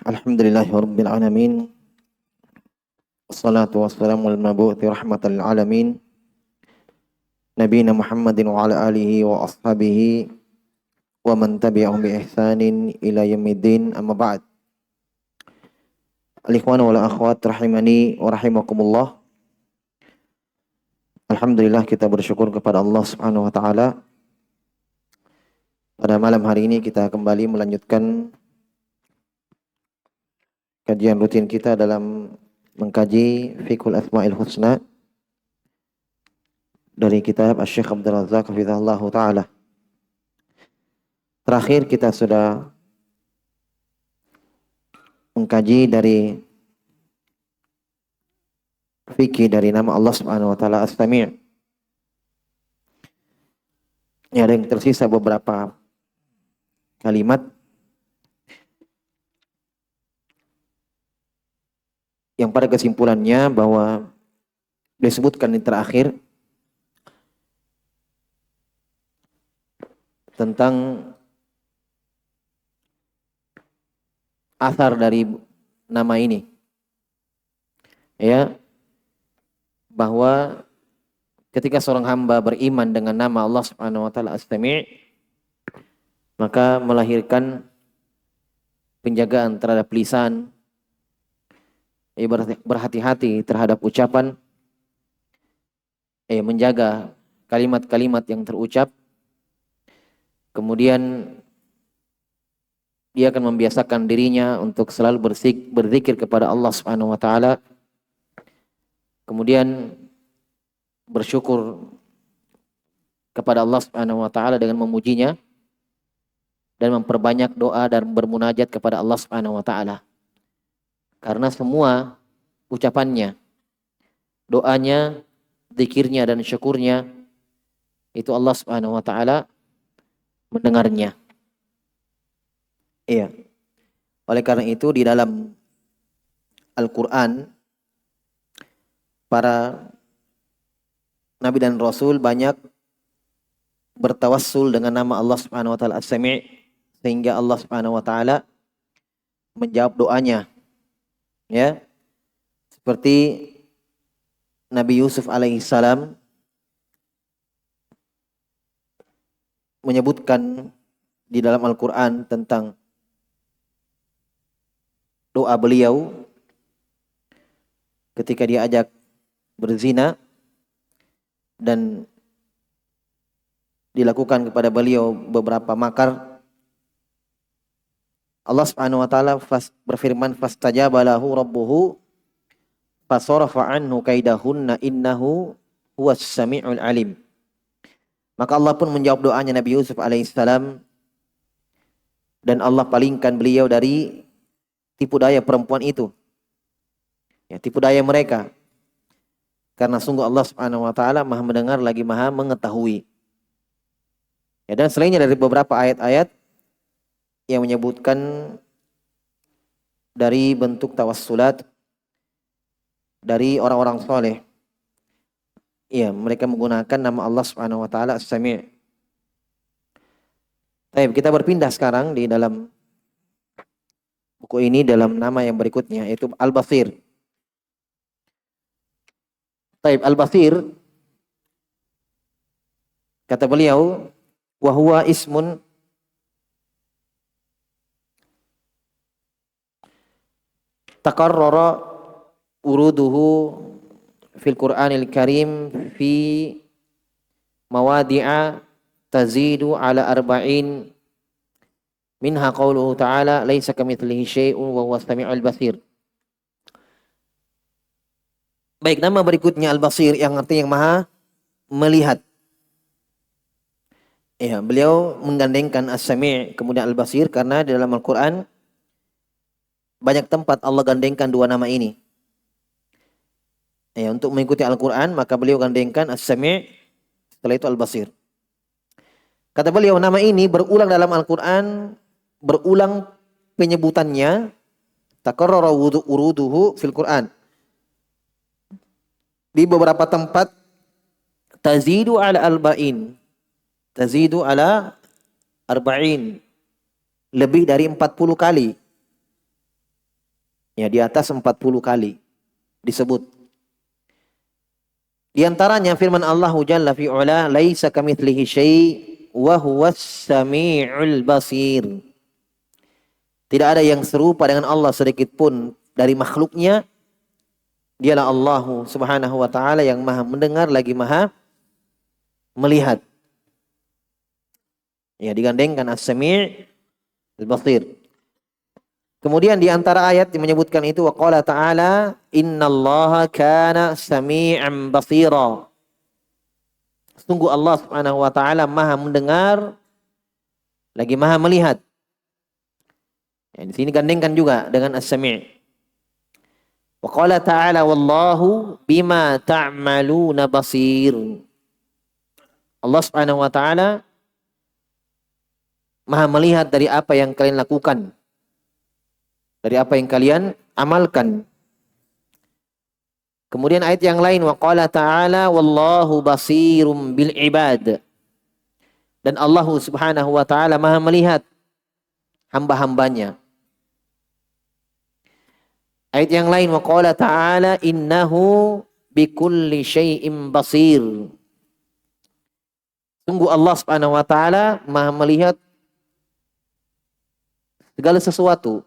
Alhamdulillahirabbil alamin. Wassalatu wassalamu ala mabu'thi rahmatan lil alamin. Nabiyina Muhammadin wa ala alihi wa ashabihi wa man tabi'ahum bi ihsanin ila yaumiddin. Amma ba'd. Al-ikhwan wal akhwat rahimani wa rahimakumullah. Alhamdulillah, kita bersyukur kepada Allah Subhanahu wa taala. Pada malam hari ini kita kembali melanjutkan kajian rutin kita dalam mengkaji Fiqhul Asma'il Husna dari kitab Asy-Syaikh Abdul Razzaq hafizahullahu taala. Terakhir kita sudah mengkaji dari fikih dari nama Allah Subhanahu wa taala As-Sami'. Ya, ada yang tersisa beberapa kalimat yang pada kesimpulannya bahwa disebutkan di terakhir tentang asar dari nama ini, ya, bahwa ketika seorang hamba beriman dengan nama Allah Subhanahu wa taala As-Sami', maka melahirkan penjagaan terhadap lisan, berhati-hati terhadap ucapan, menjaga kalimat-kalimat yang terucap. Kemudian dia akan membiasakan dirinya untuk selalu berzikir kepada Allah Subhanahu wa taala. Kemudian bersyukur kepada Allah Subhanahu wa taala dengan memujinya dan memperbanyak doa dan bermunajat kepada Allah Subhanahu wa taala. Karena semua ucapannya, doanya, zikirnya dan syukurnya itu Allah Subhanahu wa taala mendengarnya. Iya. Oleh karena itu di dalam Al-Qur'an para nabi dan rasul banyak bertawassul dengan nama Allah Subhanahu wa taala As-Sami', sehingga Allah Subhanahu wa taala menjawab doanya. Ya. Seperti Nabi Yusuf alaihissalam menyebutkan di dalam Al-Qur'an tentang doa beliau ketika diajak berzina dan dilakukan kepada beliau beberapa makar. Allah Subhanahu wa taala berfirman, fastajaba lahu rabbuhu fasarafa anhu kaidahunna innahu huwas samiul alim. Maka Allah pun menjawab doanya Nabi Yusuf alaihissalam dan Allah palingkan beliau dari tipu daya perempuan itu. Ya, tipu daya mereka. Karena sungguh Allah Subhanahu wa taala Maha mendengar lagi Maha mengetahui. Ya, dan selainnya dari beberapa ayat-ayat yang menyebutkan dari bentuk tawassulat dari orang-orang soleh. Ya, mereka menggunakan nama Allah Subhanahu wa taala As-Sami'. Baik, kita berpindah sekarang di dalam buku ini dalam nama yang berikutnya, yaitu Al-Basir. Baik, Al-Basir kata beliau, wa huwa ismun taqarrara uruduhu fil Qur'anil Karim fi mawadi'a tazidu ala arba'in minha qauluhu ta'ala laisa kamitslihi syai'un wa huwas sami'ul basir. Baik, nama berikutnya Al-Basir yang artinya yang Maha melihat. Ya, beliau menggandengkan As-Sami' kemudian Al-Basir karena di dalam Al-Qur'an banyak tempat Allah gandengkan dua nama ini. Ya, untuk mengikuti Al-Quran maka beliau gandengkan As-Sami', setelah itu Al-Basir. Kata beliau, nama ini berulang dalam Al-Quran, berulang penyebutannya, takarrara uruduhu fil Quran. Di beberapa tempat tazidu ala arba'in. Tazidu ala arba'in. Lebih dari 40 kali. Ya, di atas 40 kali disebut. Di antaranya firman Allah Jalla fi'ula, laisa kamitslihi syai' wa huwas sami'ul basir. Tidak ada yang serupa dengan Allah sedikit pun dari makhluknya. Dialah Allah Subhanahu wa taala yang Maha mendengar lagi Maha melihat. Ya, digandengkan as-sami' al-basir. Kemudian di antara ayat yang menyebutkan itu, wa qala ta'ala innallaha kana sami'an basira. Sungguh Allah Subhanahu wa taala Maha mendengar lagi Maha melihat. Ya, di sini gandengkan juga dengan as-sami'. Wa qala ta'ala wallahu bima ta'maluna basir. Allah Subhanahu wa taala Maha melihat dari apa yang kalian lakukan. Dari apa yang kalian amalkan. Kemudian ayat yang lain, wa qala ta'ala wallahu basirum bil ibad. Dan Allah Subhanahu wa taala Maha melihat hamba-hambanya. Ayat yang lain, wa qala ta'ala innahu bikulli syai'in basir. Sungguh Allah Subhanahu wa taala Maha melihat segala sesuatu.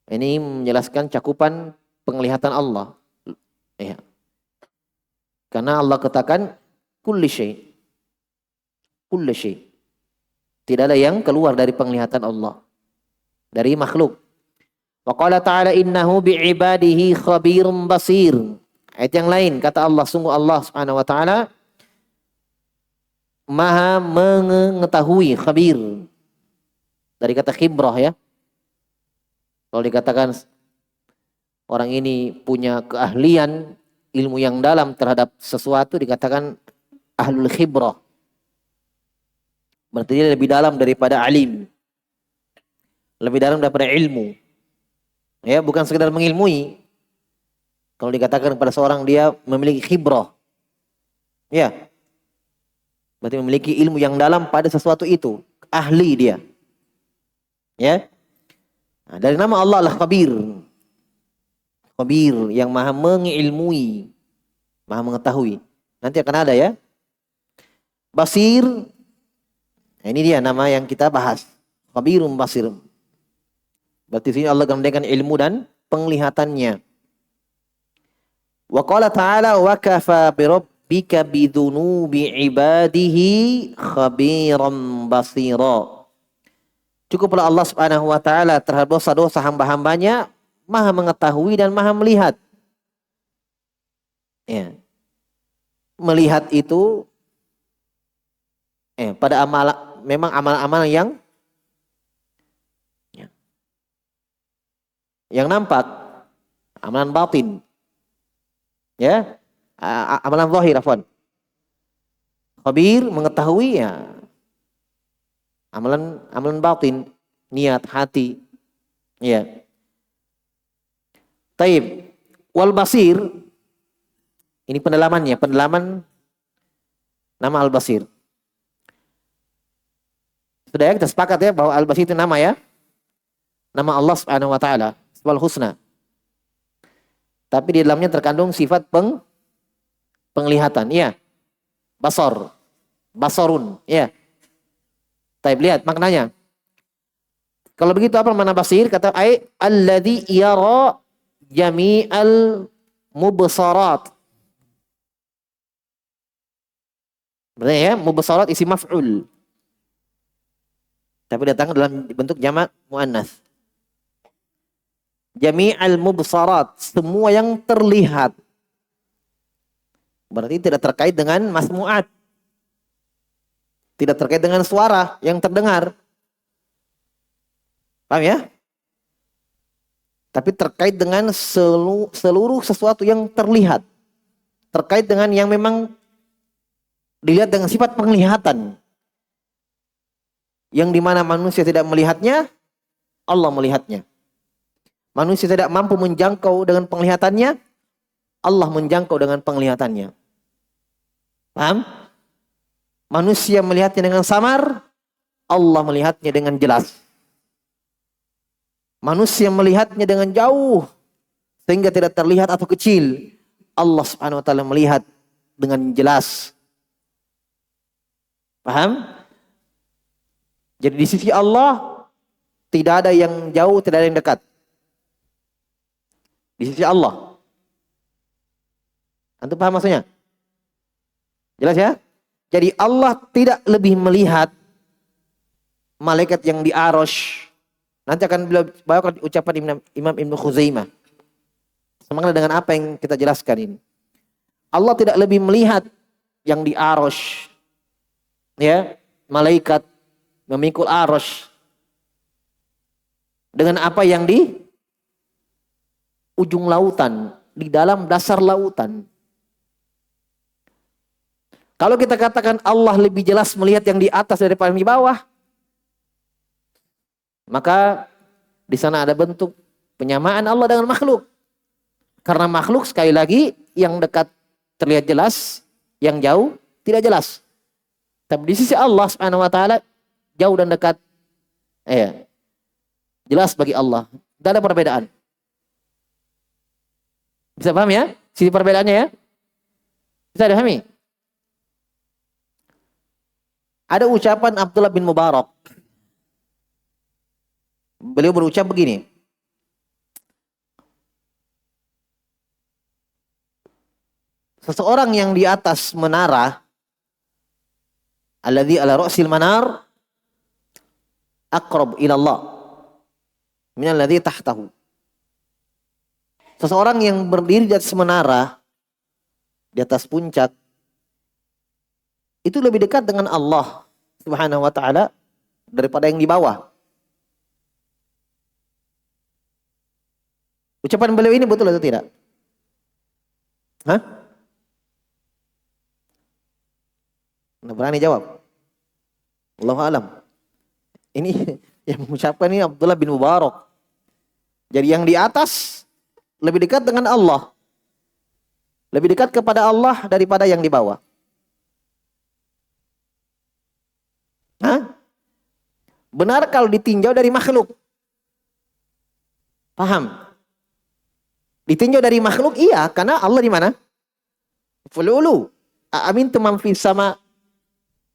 Ini menjelaskan cakupan penglihatan Allah. Ya. Karena Allah katakan kulli syai'. Kulli syai'. Tidak ada yang keluar dari penglihatan Allah. Dari makhluk. Wa qala ta'ala innahu bi'ibadihi khabirum basir. Ayat yang lain kata Allah, sungguh Allah Subhanahu wa taala Maha mengetahui, khabir. Dari kata khibrah ya. Kalau dikatakan orang ini punya keahlian, ilmu yang dalam terhadap sesuatu, dikatakan ahlul khibrah. Berarti dia lebih dalam daripada alim. Lebih dalam daripada ilmu. Ya, bukan sekedar mengilmui. Kalau dikatakan kepada seorang dia memiliki khibrah. Ya. Berarti memiliki ilmu yang dalam pada sesuatu itu. Ahli dia. Ya. Nah, dari nama Allah Al-Khabir. Khabir yang Maha mengilmui, Maha mengetahui. Nanti akan ada ya. Basir. Nah, ini dia nama yang kita bahas. Khabirum basir. Berarti sini Allah gandengkan ilmu dan penglihatannya. Wa qala ta'ala wa kafa bi rabbika bidunubi ibadihi khabiran basira. Cukuplah Allah Subhanahu wa taala terhadap dosa-dosa hamba-hambanya Maha mengetahui dan Maha melihat. Ya. Melihat itu pada memang amalan-amalan yang nampak, amalan batin. Ya. Amalan zahir afwan. Khabir mengetahui ya. Amalan batin, niat hati. Ya. Taib. Wal basir. Ini pendalamannya, pendalaman nama al-basir. Sudah ya, kita sepakat ya bahwa al-basir itu nama ya. Nama Allah Subhanahu wa taala, Asmaul Husna. Tapi di dalamnya terkandung sifat penglihatan, ya. Basar. Basarun, ya. Taib, lihat maknanya. Kalau begitu apa makna basir? Kata alladzi yara jami'al mubsarat. Berarti ya, mubsarat isi maf'ul. Tapi datang dalam bentuk jamak muannas. Jami'al mubsarat, semua yang terlihat. Berarti tidak terkait dengan masmu'at. Tidak terkait dengan suara yang terdengar. Paham ya? Tapi terkait dengan seluruh sesuatu yang terlihat. Terkait dengan yang memang dilihat dengan sifat penglihatan. Yang dimana manusia tidak melihatnya, Allah melihatnya. Manusia tidak mampu menjangkau dengan penglihatannya, Allah menjangkau dengan penglihatannya. Paham? Manusia melihatnya dengan samar, Allah melihatnya dengan jelas. Manusia melihatnya dengan jauh sehingga tidak terlihat atau kecil. Allah Subhanahu wa taala melihat dengan jelas. Paham? Jadi di sisi Allah tidak ada yang jauh, tidak ada yang dekat. Di sisi Allah. Antum paham maksudnya? Jelas ya? Jadi Allah tidak lebih melihat malaikat yang di Arsy. Nanti akan beliau bawakan ucapan Imam Ibnu Khuzaimah. Semakna dengan apa yang kita jelaskan ini. Allah tidak lebih melihat yang di Arsy. Ya, malaikat memikul Arsy. Dengan apa yang di ujung lautan, di dalam dasar lautan. Kalau kita katakan Allah lebih jelas melihat yang di atas daripada yang di bawah, maka di sana ada bentuk penyamaan Allah dengan makhluk. Karena makhluk sekali lagi yang dekat terlihat jelas, yang jauh tidak jelas. Tapi di sisi Allah Subhanahu wa taala jauh dan dekat jelas bagi Allah. Tidak ada perbedaan. Bisa paham ya? Sisi perbedaannya ya? Bisa dipahami? Ada ucapan Abdullah bin Mubarak. Beliau berucap begini. Seseorang yang di atas menara, alladzi ala ra'sil manar aqrab ila Allah min alladzi tahtahu. Seseorang yang berdiri di atas menara, di atas puncak, itu lebih dekat dengan Allah Subhanahu wa taala daripada yang di bawah. Ucapan beliau ini betul atau tidak? Hah? Nggak berani jawab. Allahu alam. Ini yang mengucapkan ini Abdullah bin Mubarak. Jadi yang di atas lebih dekat dengan Allah. Lebih dekat kepada Allah daripada yang di bawah. Hah? Benar kalau ditinjau dari makhluk. Paham? Ditinjau dari makhluk iya, karena Allah di mana? Fululu. Amin man fis sama.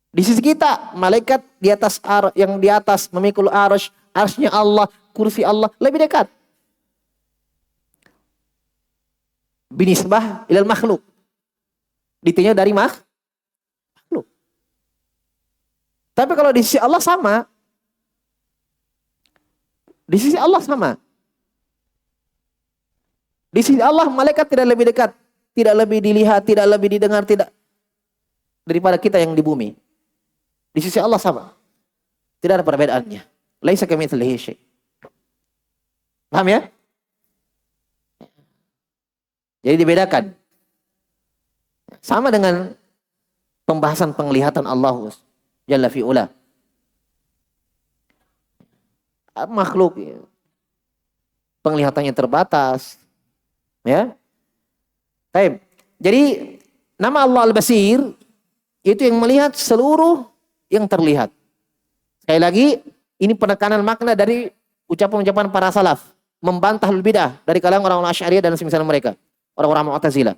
Di sisi kita, malaikat di atas yang di atas memikul arsy, arsy-nya Allah, kursi Allah lebih dekat. Binisbah ilal makhluk. Ditinjau dari makhluk. Tapi kalau di sisi Allah sama. Di sisi Allah sama. Di sisi Allah malaikat tidak lebih dekat, tidak lebih dilihat, tidak lebih didengar, tidak daripada kita yang di bumi. Di sisi Allah sama. Tidak ada perbedaannya. Laisa kamitslihi syai'. Paham ya? Jadi dibedakan. Sama dengan pembahasan penglihatan Allah Jalla fi'ula. Makhluk penglihatannya terbatas. Ya. Baik. Jadi nama Allah Al-Basir itu yang melihat seluruh yang terlihat. Sekali lagi, ini penekanan makna dari ucapan-ucapan para salaf. Membantah bidah dari kalangan orang-orang Asy'ariyah dan semisal mereka. Orang-orang Mu'tazilah.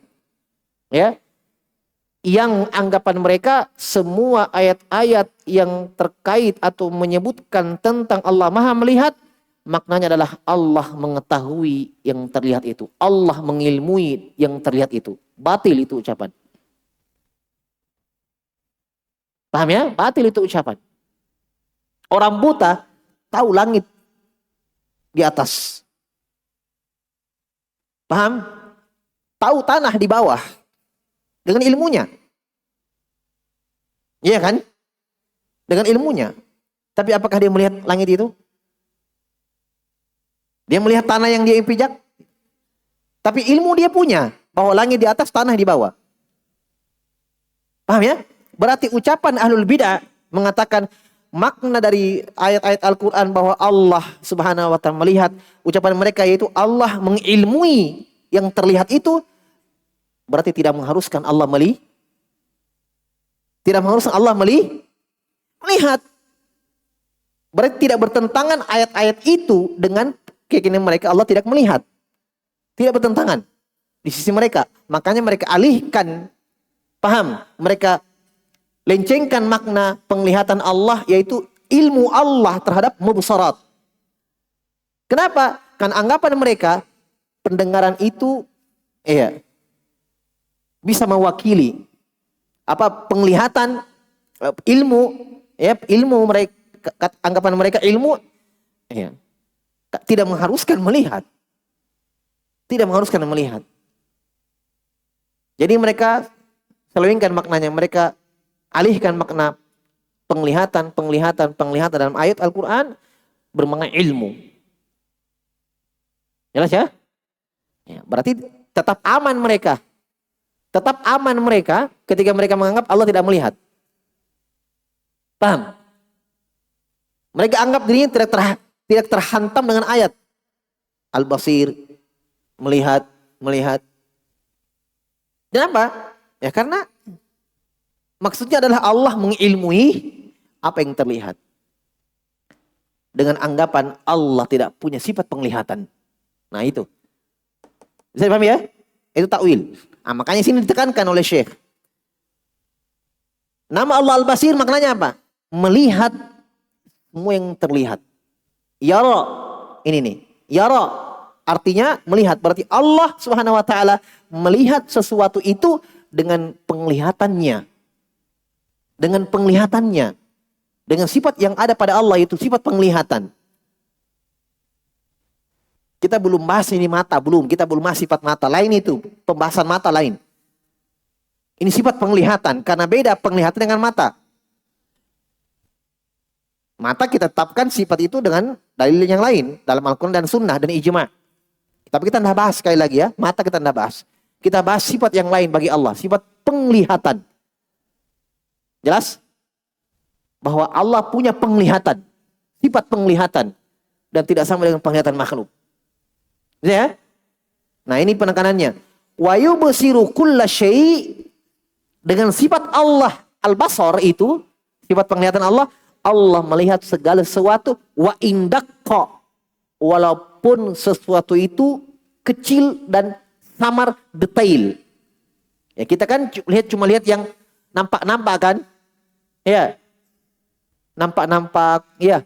Ya. Yang anggapan mereka semua ayat-ayat yang terkait atau menyebutkan tentang Allah Maha melihat, maknanya adalah Allah mengetahui yang terlihat itu. Allah mengilmui yang terlihat itu. Batil itu ucapan. Paham ya? Batil itu ucapan. Orang buta tahu langit di atas. Paham? Tahu tanah di bawah. Dengan ilmunya. Iya kan? Dengan ilmunya. Tapi apakah dia melihat langit itu? Dia melihat tanah yang dia pijak? Tapi ilmu dia punya. Bahwa langit di atas, tanah di bawah. Paham ya? Berarti ucapan ahlul bidah mengatakan makna dari ayat-ayat Al-Quran bahwa Allah Subhanahu wa ta'ala melihat, ucapan mereka yaitu Allah mengilmui yang terlihat itu, berarti tidak mengharuskan Allah tidak mengharuskan Allah melihat. Berarti tidak bertentangan ayat-ayat itu dengan keyakinan mereka Allah tidak melihat. Tidak bertentangan di sisi mereka. Makanya mereka alihkan, paham? Mereka lencengkan makna penglihatan Allah, yaitu ilmu Allah terhadap mubsarat. Kenapa? Karena anggapan mereka pendengaran itu bisa mewakili penglihatan, ilmu, ilmu mereka, anggapan mereka ilmu tidak mengharuskan melihat. Tidak mengharuskan melihat. Jadi mereka selewengkan maknanya, mereka alihkan makna penglihatan dalam ayat Al-Quran bermakna ilmu. Jelas ya? Berarti tetap aman mereka. Tetap aman mereka ketika mereka menganggap Allah tidak melihat. Paham? Mereka anggap dirinya tidak terhantam dengan ayat Al-Basir, melihat. Kenapa? Ya karena maksudnya adalah Allah mengilmui apa yang terlihat. Dengan anggapan Allah tidak punya sifat penglihatan. Nah itu. Bisa dipahami ya? Itu takwil. Nah, makanya sini ditekankan oleh Syekh. Nama Allah Al-Basir maknanya apa? Melihat semua yang terlihat. Yara. Ini nih. Yara. Artinya melihat. Berarti Allah Subhanahu wa ta'ala melihat sesuatu itu dengan penglihatannya. Dengan penglihatannya. Dengan sifat yang ada pada Allah, itu sifat penglihatan. Kita belum bahas ini mata, belum. Kita belum bahas sifat mata. Lain itu. Pembahasan mata lain. Ini sifat penglihatan. Karena beda penglihatan dengan mata. Mata kita tetapkan sifat itu dengan dalil yang lain. Dalam Al-Quran dan Sunnah dan Ijma'. Tapi kita tidak bahas sekali lagi ya. Mata kita tidak bahas. Kita bahas sifat yang lain bagi Allah. Sifat penglihatan. Jelas? Bahwa Allah punya penglihatan. Sifat penglihatan. Dan tidak sama dengan penglihatan makhluk. Ya? Nah ini penekanannya. Wa yubsiru kulla syai'. Dengan sifat Allah al-basar itu. Sifat penglihatan Allah. Allah melihat segala sesuatu. Wa indaqqa. Walaupun sesuatu itu kecil dan samar detail. Ya kita kan cuma lihat yang nampak-nampak kan? Ya. Nampak-nampak, ya.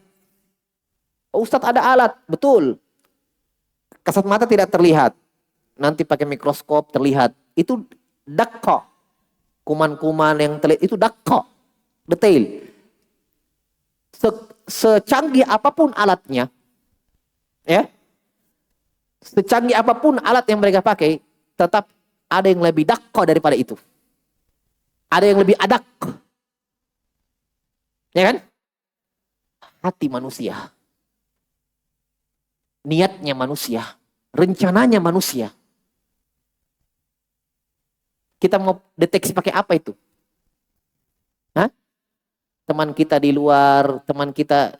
Ustadz ada alat, betul. Kasat mata tidak terlihat. Nanti pakai mikroskop terlihat. Itu dakko. Kuman-kuman yang terlihat itu dakko. Detail. Secanggih apapun alatnya, ya. Secanggih apapun alat yang mereka pakai, tetap ada yang lebih dakko daripada itu. Ada yang lebih adak. Ya kan? Hati manusia. Niatnya manusia. Rencananya manusia. Kita mau deteksi pakai apa itu? Hah? Teman kita di luar, teman kita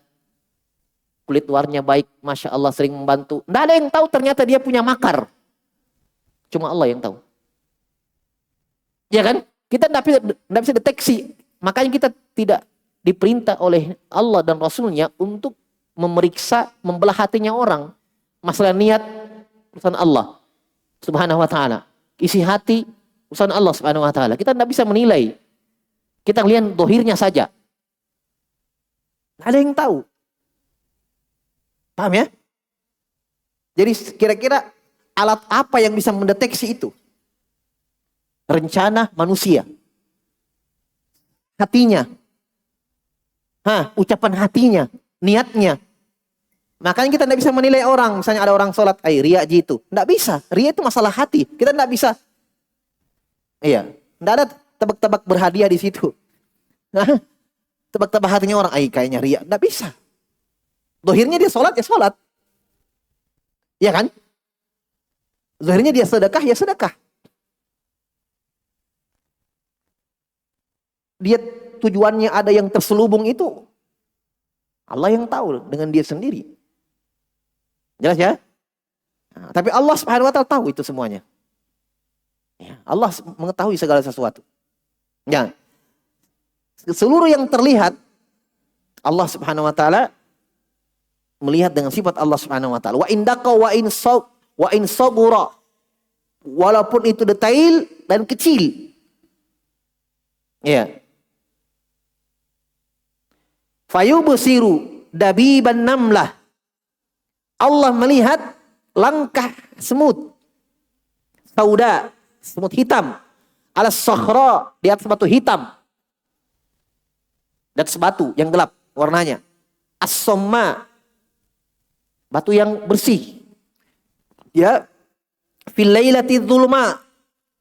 kulit luarnya baik, Masya Allah sering membantu. Nggak ada yang tahu ternyata dia punya makar. Cuma Allah yang tahu. Ya kan? Kita nggak bisa deteksi. Makanya kita tidak diperintah oleh Allah dan Rasulnya untuk memeriksa, membelah hatinya orang. Masalah niat, urusan Allah Subhanahu wa ta'ala. Isi hati, urusan Allah Subhanahu wa ta'ala. Kita nggak bisa menilai. Kita lihat dohirnya saja. Nggak ada yang tahu. Paham ya? Jadi kira-kira alat apa yang bisa mendeteksi itu? Rencana manusia. Hatinya. Ucapan hatinya. Niatnya. Makanya kita tidak bisa menilai orang. Misalnya ada orang sholat, riya gitu. Tidak bisa. Riya itu masalah hati. Kita tidak bisa. Iya. Tidak ada tebak-tebak berhadiah di situ. Tebak-tebak hatinya orang, kayaknya riya. Tidak bisa. Dohirnya dia sholat, ya sholat. Iya kan? Dohirnya dia sedekah, ya sedekah. Dia tujuannya ada yang terselubung itu. Allah yang tahu dengan dia sendiri. Jelas ya? Nah, tapi Allah Subhanahu wa ta'ala tahu itu semuanya. Ya, Allah mengetahui segala sesuatu. Ya. Seluruh yang terlihat Allah Subhanahu wa ta'ala melihat dengan sifat Allah Subhanahu wa taala. Wa indaka wa in sagura, walaupun itu detail dan kecil. Ya. Fayubsiru dabiban namlah. Allah melihat langkah semut. Sauda, semut hitam. Ala sakhra, di atas batu hitam. Dan sebatu yang gelap warnanya. As-somma, batu yang bersih. Ya. Fil lailati dzulma,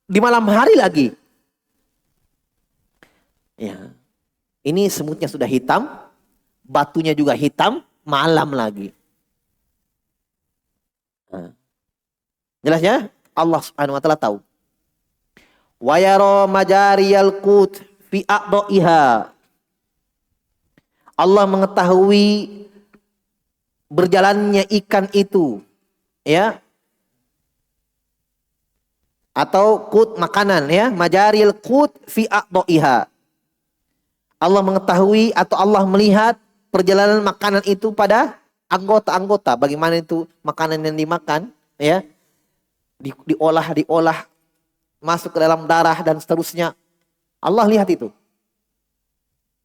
di malam hari lagi. Ya. Ini semutnya sudah hitam, batunya juga hitam, malam lagi. Nah. Jelasnya Allah Subhanahu wa taala tahu. Wa yara majariyal qut fi aqdaiha. Allah mengetahui berjalannya ikan itu, ya. Atau qut makanan, ya, majaril qut fi aqdaiha. Allah mengetahui atau Allah melihat perjalanan makanan itu pada anggota-anggota, bagaimana itu makanan yang dimakan, ya. Diolah masuk ke dalam darah dan seterusnya. Allah lihat itu.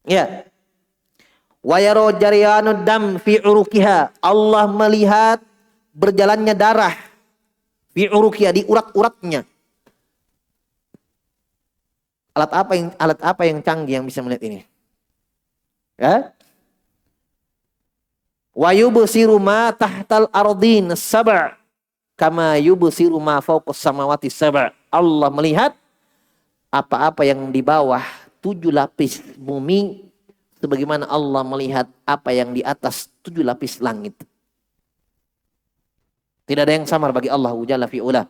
Ya. Wa yara jariyanud dam fi urukiha. Allah melihat berjalannya darah fi urukiha, di urat-uratnya. Alat apa yang canggih yang bisa melihat ini? Ya. Wa yubsiru ma tahtal ardin sab' kama yubsiru ma fawqas samawati sab'. Allah melihat apa-apa yang di bawah 7 lapis bumi sebagaimana Allah melihat apa yang di atas 7 lapis langit. Tidak ada yang samar bagi Allah Jalla fi'ula.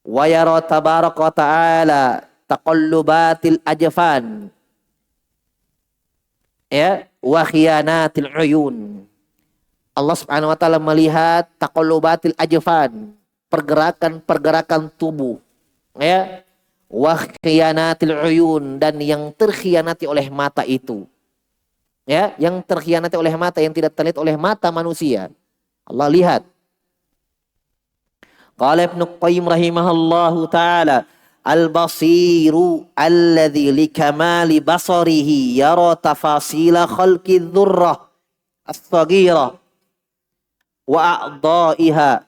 Wa yara tabaraka wa ta'ala taqallubatil ajfan, ya, wa khiyanatil uyun. Allah Subhanahu wa taala melihat taqallubatil ajfan, pergerakan-pergerakan tubuh, ya, wa khiyanatil uyun, dan yang terkhianati oleh mata itu. Ya, yang terkhianati oleh mata, yang tidak terlihat oleh mata manusia. Allah lihat. Qala Ibnu Qayyim rahimahullahu taala, al-basiru alladhi likamali basarihi yara tafasila khalqi dzurrah as-saghira wa a'dha'iha.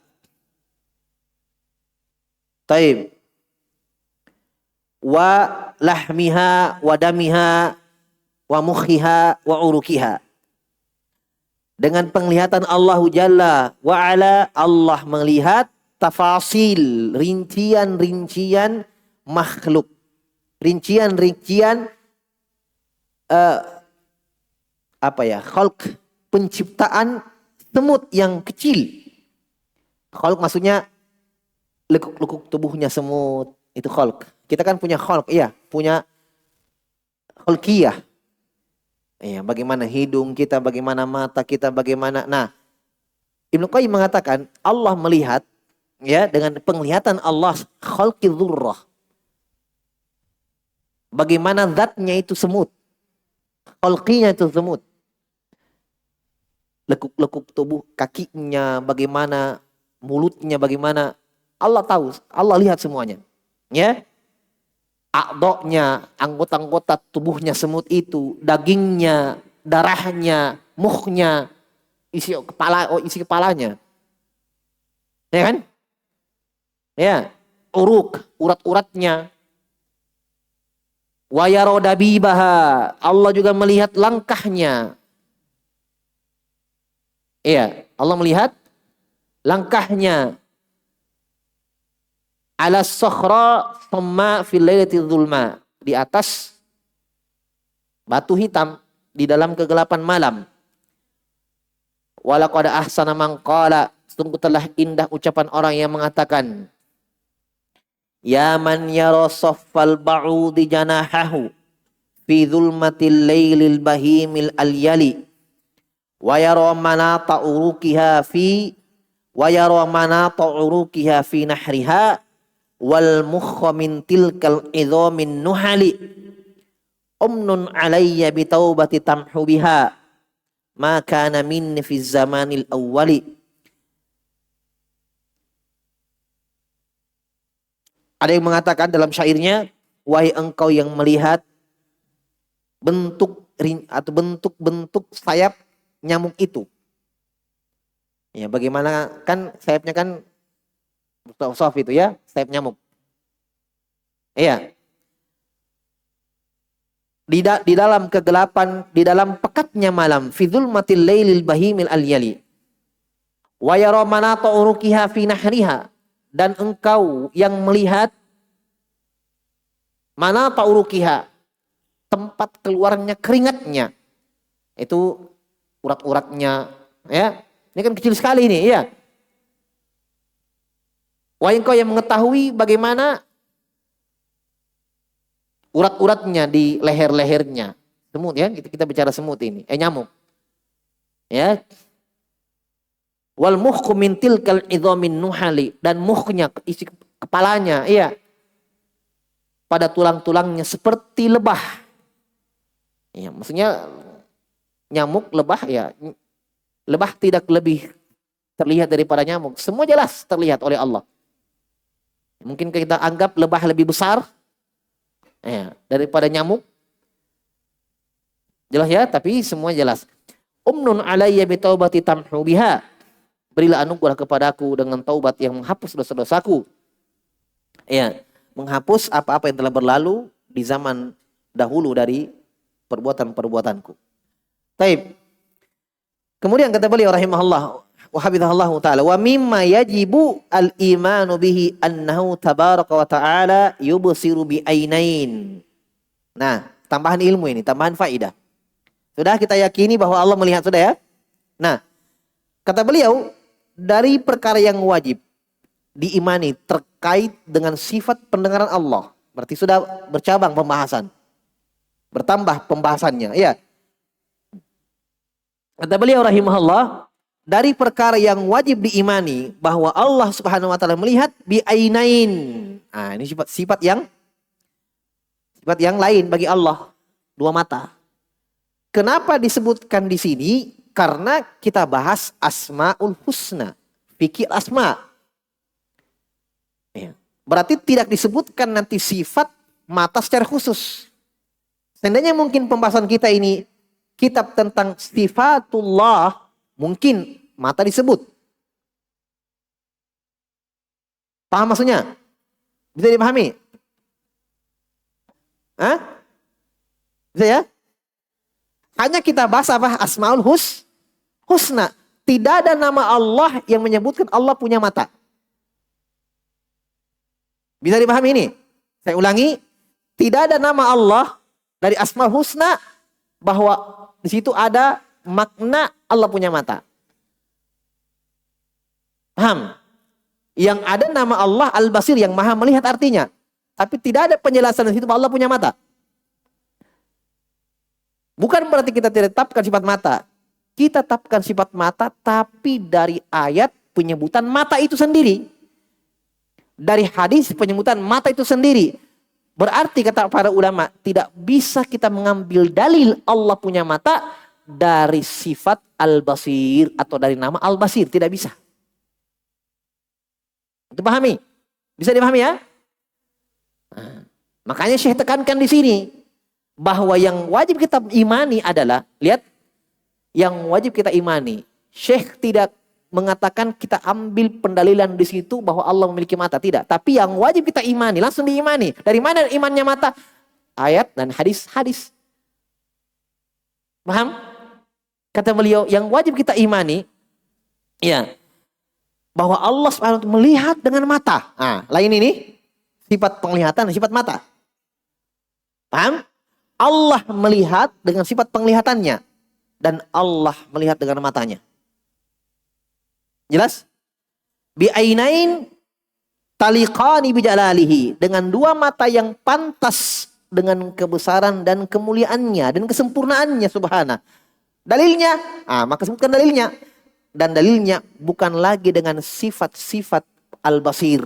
Taib. Wa lahmiha wa damiha wa mukhiha wa urukiha. Dengan penglihatan Allah Jalla wa ala, Allah melihat tafasil, rincian-rincian makhluk, rincian-rincian khalq, penciptaan semut yang kecil. Khalq maksudnya lekuk-lekuk tubuhnya semut, itu khalq. Kita kan punya khalq, iya, punya khalqiyah. Ya, bagaimana hidung kita, bagaimana mata kita, bagaimana. Nah, Ibnu Qayyim mengatakan Allah melihat, ya, dengan penglihatan Allah khalqi dzurrah. Bagaimana zatnya itu semut. Khalqinya itu semut. Lekuk-lekuk tubuh kakinya, bagaimana mulutnya, bagaimana. Allah tahu, Allah lihat semuanya. Ya. A'dha'nya, anggota-anggota tubuhnya semut itu, dagingnya, darahnya, mukhnya, isi kepalanya. Ya kan? Ya, urat-uratnya. Wa yara dabibaha, Allah juga melihat langkahnya. Iya, Allah melihat langkahnya. Ala sakhra thumma fil lailati dzulma, di atas batu hitam di dalam kegelapan malam. Walaqad ahsana man qala, sungguh telah indah ucapan orang yang mengatakan, ya man yara saffal ba'udi janahahu fi dzulmatil lailil bahimil alyali wa yara manata urukiha fi nahriha wal mukha min tilkal idhamin nuhali umnun alayya bi taubati tamhu biha ma kana minni fi zamanil awwali. Ada yang mengatakan dalam syairnya, wahai engkau yang melihat atau bentuk-bentuk sayap nyamuk itu. Ya, bagaimana kan sayapnya kan soft itu ya, sayap nyamuk. Iya. Di dalam kegelapan, di dalam pekatnya malam, fi dzulmatil lailil bahimil alyali. Wa yara manata uruqiha fi nahriha, dan engkau yang melihat manata uruqiha, tempat keluarnya keringatnya. Itu urat-uratnya, ya. Ini kan kecil sekali ini, ya. Wahai engkau yang mengetahui bagaimana urat-uratnya di leher-lehernya. Semut ya, kita bicara semut ini. Nyamuk. Ya. Wal mukhku min tilkal idhamin nuhali, dan mukhnya, isi kepalanya, iya. Pada tulang-tulangnya seperti lebah. Ya, maksudnya nyamuk, lebah ya. Lebah tidak lebih terlihat daripada nyamuk. Semua jelas terlihat oleh Allah. Mungkin kita anggap lebah lebih besar ya, daripada nyamuk. Jelas ya, tapi semua jelas. Umnun alayya bitaubati tamhu biha. Berilah anugerah kepadaku dengan taubat yang menghapus dosa-dosaku. Ya, menghapus apa-apa yang telah berlalu di zaman dahulu dari perbuatan-perbuatanku. Taib. Kemudian kata beliau rahimahullah wa hafizahullah taala, wa mimma yajibu al-imanu bihi annahu tabaraka wa ta'ala yubsiru bi ainain. Nah, tambahan ilmu ini, tambahan faidah. Sudah kita yakini bahwa Allah melihat, sudah ya? Nah, kata beliau, dari perkara yang wajib diimani terkait dengan sifat pendengaran Allah. Berarti sudah bercabang pembahasan. Bertambah pembahasannya, ya. Kata beliau rahimahullah, dari perkara yang wajib diimani bahwa Allah Subhanahu wa taala melihat bi'ainain. Nah, ini sifat yang lain bagi Allah, dua mata. Kenapa disebutkan di sini? Karena kita bahas Asmaul Husna, fikir asma. Ya. Berarti tidak disebutkan nanti sifat mata secara khusus. Seandainya mungkin pembahasan kita ini kitab tentang sifatullah, mungkin mata disebut. Paham maksudnya? Bisa dipahami? Hah? Bisa ya? Hanya kita bahas apa? Asmaul Husna. Tidak ada nama Allah yang menyebutkan Allah punya mata. Bisa dipahami ini? Saya ulangi. Tidak ada nama Allah dari Asmaul Husna bahwa di situ ada makna Allah punya mata. Paham? Yang ada nama Allah Al-Basir, yang maha melihat artinya. Tapi tidak ada penjelasan di situ bahwa Allah punya mata. Bukan berarti kita tidak tetapkan sifat mata. Kita tetapkan sifat mata, tapi dari ayat penyebutan mata itu sendiri. Dari hadis penyebutan mata itu sendiri. Berarti kata para ulama, tidak bisa kita mengambil dalil Allah punya mata dari sifat Al-Basir atau dari nama Al-Basir. Tidak bisa. Itu pahami? Bisa dipahami ya? Nah, makanya Syekh tekankan di sini bahwa yang wajib kita imani adalah, lihat, yang wajib kita imani. Syekh tidak mengatakan kita ambil pendalilan di situ bahwa Allah memiliki mata, tidak. Tapi yang wajib kita imani, langsung diimani. Dari mana imannya mata? Ayat dan hadis-hadis. Paham? Kata beliau, yang wajib kita imani, ya, bahwa Allah SWT melihat dengan mata. Nah, lain ini sifat penglihatan dan sifat mata. Paham? Allah melihat dengan sifat penglihatannya dan Allah melihat dengan matanya. Jelas? Bi'ainain taliqani bijalalihi, dengan dua mata yang pantas dengan kebesaran dan kemuliaannya dan kesempurnaannya subhana. Dalilnya, maka sebutkan dalilnya. Dan dalilnya bukan lagi dengan sifat-sifat Al-Basir.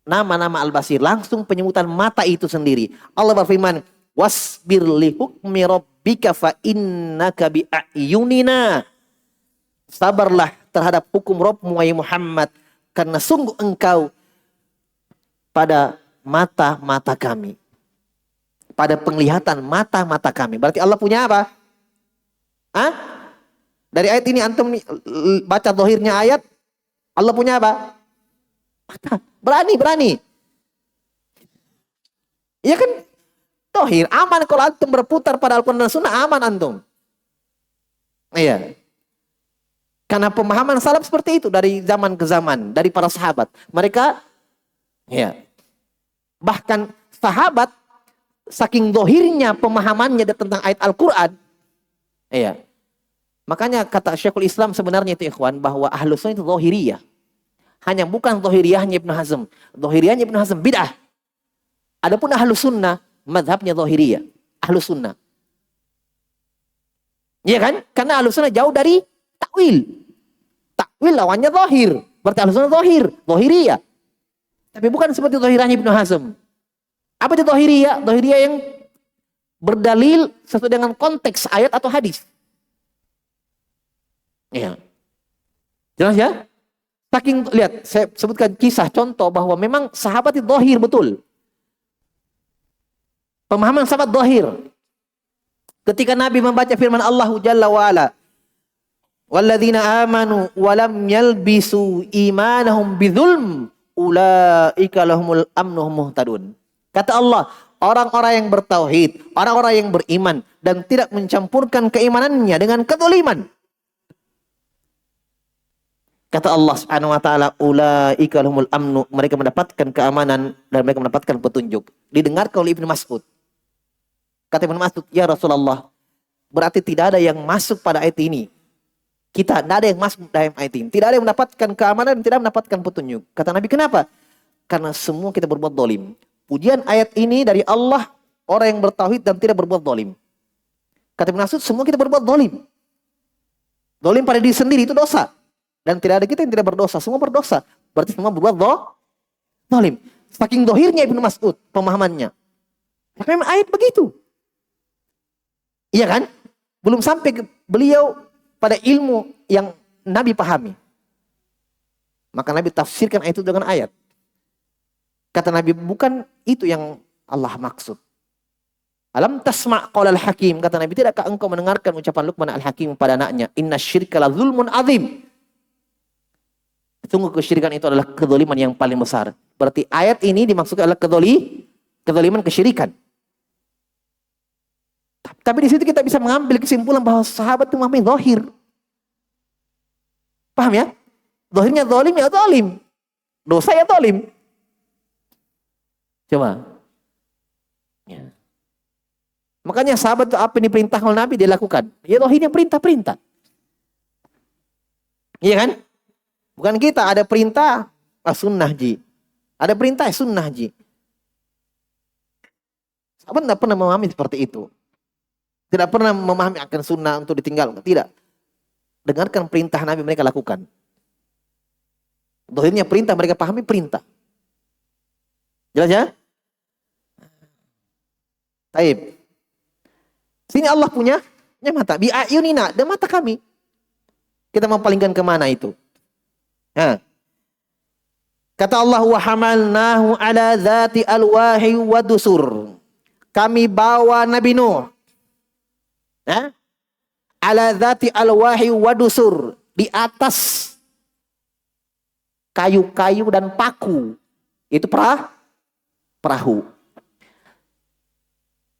Nama-nama Al-Basir, langsung penyebutan mata itu sendiri. Allah berfirman, wasbir li hukmi rabbika fa innaka bi a'yunina. Sabarlah terhadap hukum Rabbmu wahai Muhammad, karena sungguh engkau pada mata-mata kami. Pada penglihatan mata-mata kami. Berarti Allah punya apa? Hah? Dari ayat ini antum baca zahirnya ayat, Allah punya apa? Mata. Berani. Iya kan? Zahir, aman kalau antum berputar pada Al-Quran dan Sunnah, aman antum. Iya. Karena pemahaman salaf seperti itu dari zaman ke zaman, dari para sahabat. Mereka, ya, bahkan sahabat saking zahirnya pemahamannya tentang ayat Al-Quran, ya. Makanya kata Syekhul Islam sebenarnya itu ikhwan, bahwa Ahlus Sunnah itu zahiriyah. Hanya bukan zahiriyahnya Ibnu Hazm. Zahiriyahnya Ibnu Hazm bid'ah. Adapun Ahlus Sunnah, madhabnya zahiriyah. Ahlus Sunnah. Iya kan? Karena Ahlus Sunnah jauh dari takwil. Takwil lawannya zahir. Berarti Ahlus Sunnah zahir. Zahiriyah. Tapi bukan seperti zahirahnya Ibnu Hazm. Apa itu zahiriyah? Zahiriyah yang berdalil sesuai dengan konteks ayat atau hadis. Ya. Jelas ya? Saking, lihat, saya sebutkan kisah contoh bahwa memang sahabat itu zahir betul. Pemahaman sahabat zahir. Ketika Nabi membaca firman Allah Jalla wa'ala, walladzina amanu walam yalbisu imanahum bidzulm ulaika lahumul amnu muhtadun. Kata Allah, orang-orang yang bertauhid, orang-orang yang beriman dan tidak mencampurkan keimanannya dengan kezaliman. Kata Allah Subhanahu wa taala, ulaika lahumul amnu, mereka mendapatkan keamanan dan mereka mendapatkan petunjuk. Didengarkan oleh Ibnu Mas'ud. Kata Ibnu Mas'ud, ya Rasulullah, berarti tidak ada yang masuk pada ayat ini. Kita tidak ada yang masuk dalam ayat ini. Tidak ada yang mendapatkan keamanan dan tidak mendapatkan petunjuk. Kata Nabi, kenapa? Karena semua kita berbuat zalim. Pujian ayat ini dari Allah, orang yang bertauhid dan tidak berbuat zalim. Kata Ibnu Mas'ud, semua kita berbuat zalim. Zalim pada diri sendiri itu dosa. Dan tidak ada kita yang tidak berdosa, semua berdosa. Berarti semua berbuat zalim. Saking dohirnya Ibnu Mas'ud pemahamannya. Memang ayat begitu. Iya kan? Belum sampai beliau pada ilmu yang Nabi pahami. Maka Nabi tafsirkan ayat itu dengan ayat. Kata Nabi, bukan itu yang Allah maksud. Alam tasma' qaulal hakim. Kata Nabi, tidakkah engkau mendengarkan ucapan Luqman al-Hakim pada anaknya? Inna syirka la zulmun azim. Sungguh kesyirikan itu adalah kezaliman yang paling besar. Berarti ayat ini dimaksudkan adalah kezaliman kesyirikan. Tapi di situ kita bisa mengambil kesimpulan bahwa sahabat itu memahami zahir. Paham ya? Zahirnya zalim ya zalim. Dosa ya zalim. Coba. Ya. Makanya sahabat itu apa yang diperintah oleh Nabi dia lakukan. Ya zahirnya perintah-perintah. Iya kan? Bukan kita, ada perintah, sunnah ji. Ada perintah, sunnah ji. Sahabat tidak pernah memahami seperti itu. Tidak pernah memahami akan sunnah untuk ditinggal. Tidak. Dengarkan perintah Nabi mereka lakukan. Dohirnya perintah, mereka pahami perintah. Jelas ya? Taib. Sini Allah punya mata. Bi'ayunina, dan mata kami. Kita mau palingkan kemana itu? Ha. Kata Allah, wa hamalnahu ala dzati alwahi wa dusur. Kami bawa Nabi Nuh. Ha? Ala dzati alwahi wa dusur, di atas kayu-kayu dan paku. Itu perahu.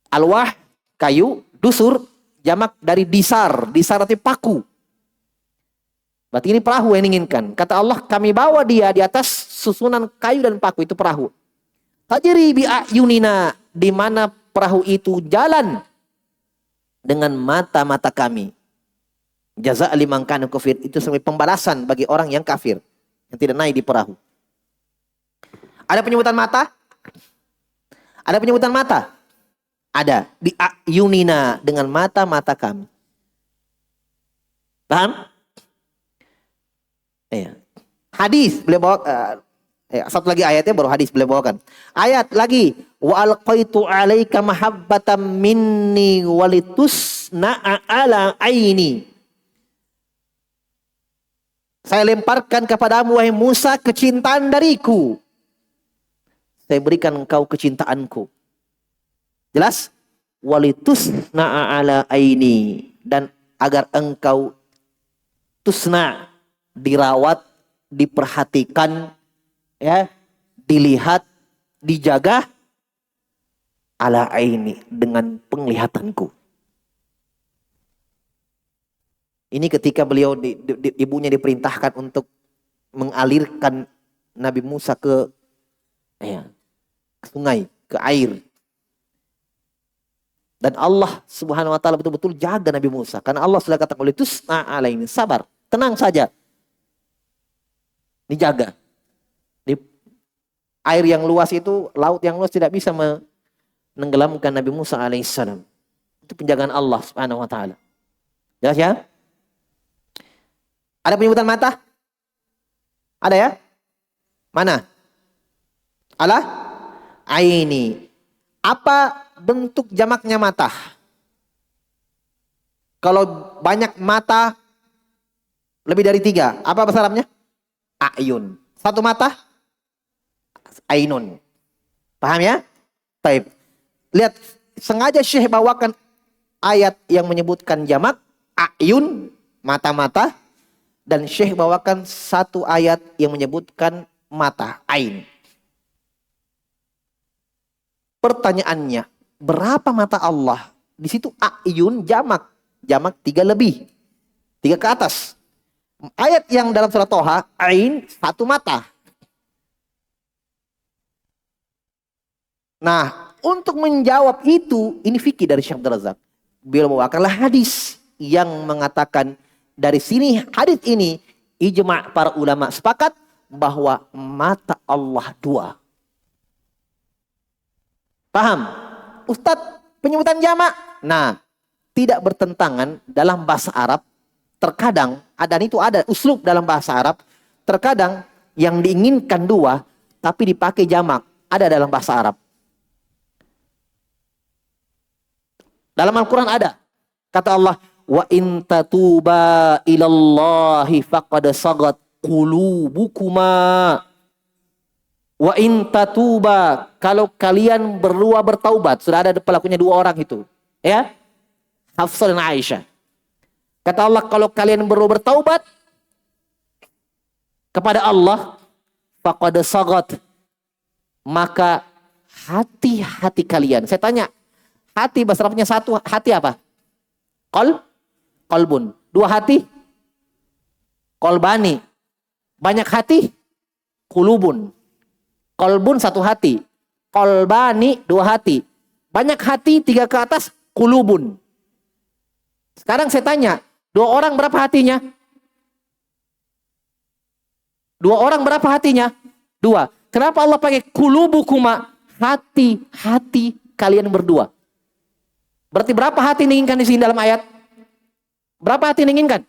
Alwah kayu, dusur jamak dari disar. Disar arti paku. Berarti ini perahu yang diinginkan. Kata Allah, kami bawa dia di atas susunan kayu dan paku, itu perahu. Tajri bi ayunina, di mana perahu itu jalan dengan mata-mata kami. Jaza liman kana kafir, itu sebagai pembalasan bagi orang yang kafir yang tidak naik di perahu. Ada penyebutan mata? Ada penyebutan mata? Ada. Bi ayunina, dengan mata-mata kami. Paham? Iya. Hadis beliau bawa Satu lagi ayatnya baru hadis beliau bawakan. Ayat lagi, wa alqaitu 'alaika mahabbatan minni walitusna'a ala aini. Saya lemparkan kepadamu wahai Musa kecintaan dariku. Saya berikan engkau kecintaanku. Jelas? Walitusna'a ala aini, dan agar engkau tusna, dirawat, diperhatikan, ya, dilihat, dijaga ala aini, dengan penglihatanku. Ini ketika beliau ibunya diperintahkan untuk mengalirkan Nabi Musa ke sungai, ke air. Dan Allah Subhanahu wa taala betul-betul jaga Nabi Musa, karena Allah sudah katakan oleh tusna alaini, sabar, tenang saja. Dijaga. Di air yang luas itu, laut yang luas tidak bisa menenggelamkan Nabi Musa alaihissalam. Itu penjagaan Allah Subhanahu wa taala. Jelas ya? Ada penyebutan mata? Ada ya? Mana? Ala aini. Apa bentuk jamaknya mata? Kalau banyak mata lebih dari 3, apa bahasa Arabnya? Ayun. Satu mata? Ainun. Paham ya? Baik. Lihat, sengaja Syekh bawakan ayat yang menyebutkan jamak ayun, mata-mata, dan Syekh bawakan satu ayat yang menyebutkan mata, ain. Pertanyaannya, berapa mata Allah? Di situ ayun jamak. Jamak 3 lebih. 3 ke atas. Ayat yang dalam surat Toha, ain, satu mata. Nah, untuk menjawab itu, ini fikih dari Syekh Abdul Razak. Beliau bawakanlah hadis yang mengatakan, dari sini hadis ini, ijma' para ulama sepakat bahwa mata Allah 2. Paham? Ustadz, penyebutan jamak. Nah, tidak bertentangan dalam bahasa Arab. Terkadang, dan itu ada uslub dalam bahasa Arab. Terkadang yang diinginkan 2, tapi dipakai jamak. Ada dalam bahasa Arab. Dalam Al-Quran ada. Kata Allah, wa in tatuba ilallahi faqad sagat qulubukuma. Wa in tatuba, kalau kalian berdua bertaubat. Sudah ada pelakunya 2 orang itu. Ya. Hafsah dan Aisyah. Kata Allah, kalau kalian berdua bertaubat kepada Allah, faqad sagat, maka hati-hati kalian. Saya tanya, hati bahasa Arabnya satu, hati apa? Qalbun. 2 hati? Qalbani. Banyak hati? Qulubun. Qalbun 1 hati. Qalbani 2 hati. Banyak hati 3 ke atas, qulubun. Sekarang saya tanya, 2 orang berapa hatinya? 2 orang berapa hatinya? 2. Kenapa Allah pakai qulubukuma? Hati-hati kalian berdua. Berarti berapa hati diinginkan di sini dalam ayat? Berapa hati diinginkan?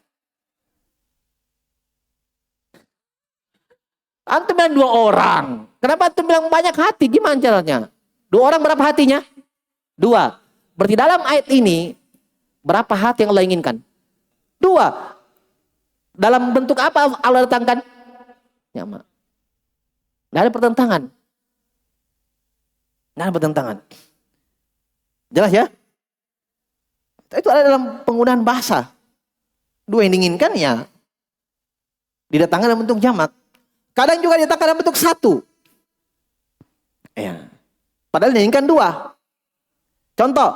Antum bilang 2 orang. Kenapa antum bilang banyak hati? Gimana caranya? 2 orang berapa hatinya? 2. Berarti dalam ayat ini, berapa hati yang Allah inginkan? 2. Dalam bentuk apa Allah datangkan? Jamak. Tidak ada pertentangan. Tidak ada pertentangan. Jelas ya? Itu ada dalam penggunaan bahasa. 2 yang diinginkan ya didatangkan dalam bentuk jamak. Kadang juga didatangkan dalam bentuk 1. Ya. Padahal diinginkan 2. Contoh.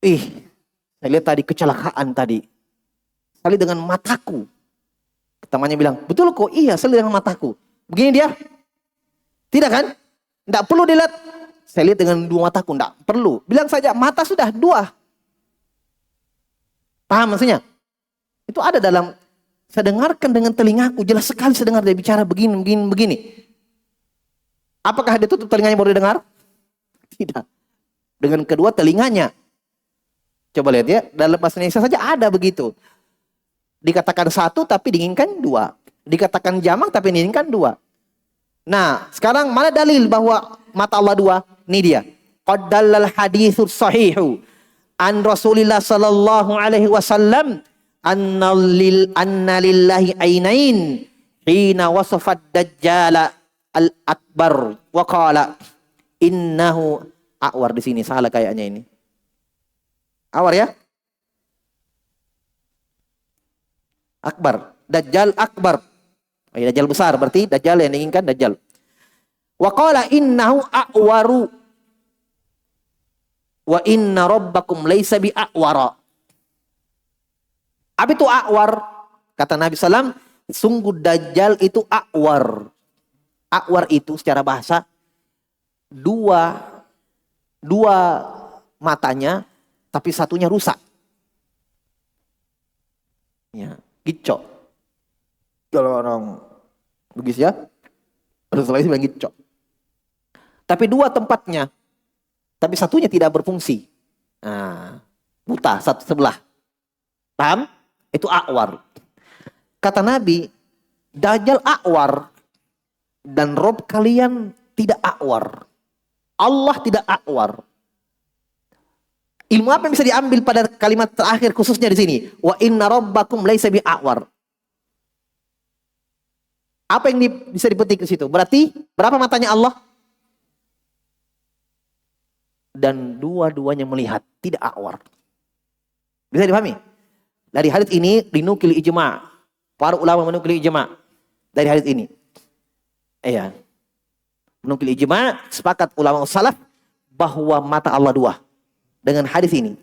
Saya lihat tadi kecelakaan tadi. Saya lihat dengan mataku. Temannya bilang, betul kok? Iya, saya lihat dengan mataku. Begini dia. Tidak kan? Tidak perlu dilihat. Saya lihat dengan 2 mataku, enggak perlu. Bilang saja, mata sudah 2. Paham maksudnya? Itu ada dalam, saya dengarkan dengan telingaku, jelas sekali saya dengar dia bicara begini. Apakah dia tutup telinganya baru dengar? Tidak. Dengan kedua telinganya. Coba lihat ya, dalam bahasa Indonesia saja ada begitu. Dikatakan 1 tapi diinginkan 2. Dikatakan jamak tapi ini kan dua. Nah, sekarang mana dalil bahwa mata Allah dua? Ini dia. Qad dallal haditsus sahihu an Rasulillah sallallahu alaihi wasallam anna lillahi ainain hina wasafat dajjal al-akbar wa qala innahu awar. Di sini salah kayaknya ini. Awar ya? Akbar. Dajjal akbar. Oh, ya, Dajjal besar berarti Dajjal yang diinginkan Dajjal. Wa qala innahu a'waru wa inna rabbakum laisa bi a'wara. Apa itu a'war? Kata Nabi SAW, sungguh Dajjal itu a'war. A'war itu secara bahasa dua matanya tapi satunya rusak. Ya, gicok. Kalau orang Bugis ya, Rasulullah bilang gicok. Tapi dua tempatnya, tapi satunya tidak berfungsi. Nah, buta satu sebelah. Paham? Itu a'war. Kata Nabi, Dajjal a'war dan Rob kalian tidak a'war. Allah tidak a'war. Ilmu apa yang bisa diambil pada kalimat terakhir khususnya di sini? Wa inna rabbakum laisa bi a'war. Apa yang bisa dipetik ke situ? Berarti berapa matanya Allah? Dan dua-duanya melihat, tidak a'war. Bisa dipahami? Dari hadits ini dinukil ijma'. Para ulama menukil ijma' dari hadits ini. Iya. Menukil ijma', sepakat ulama salaf bahwa mata Allah dua. Dengan hadis ini.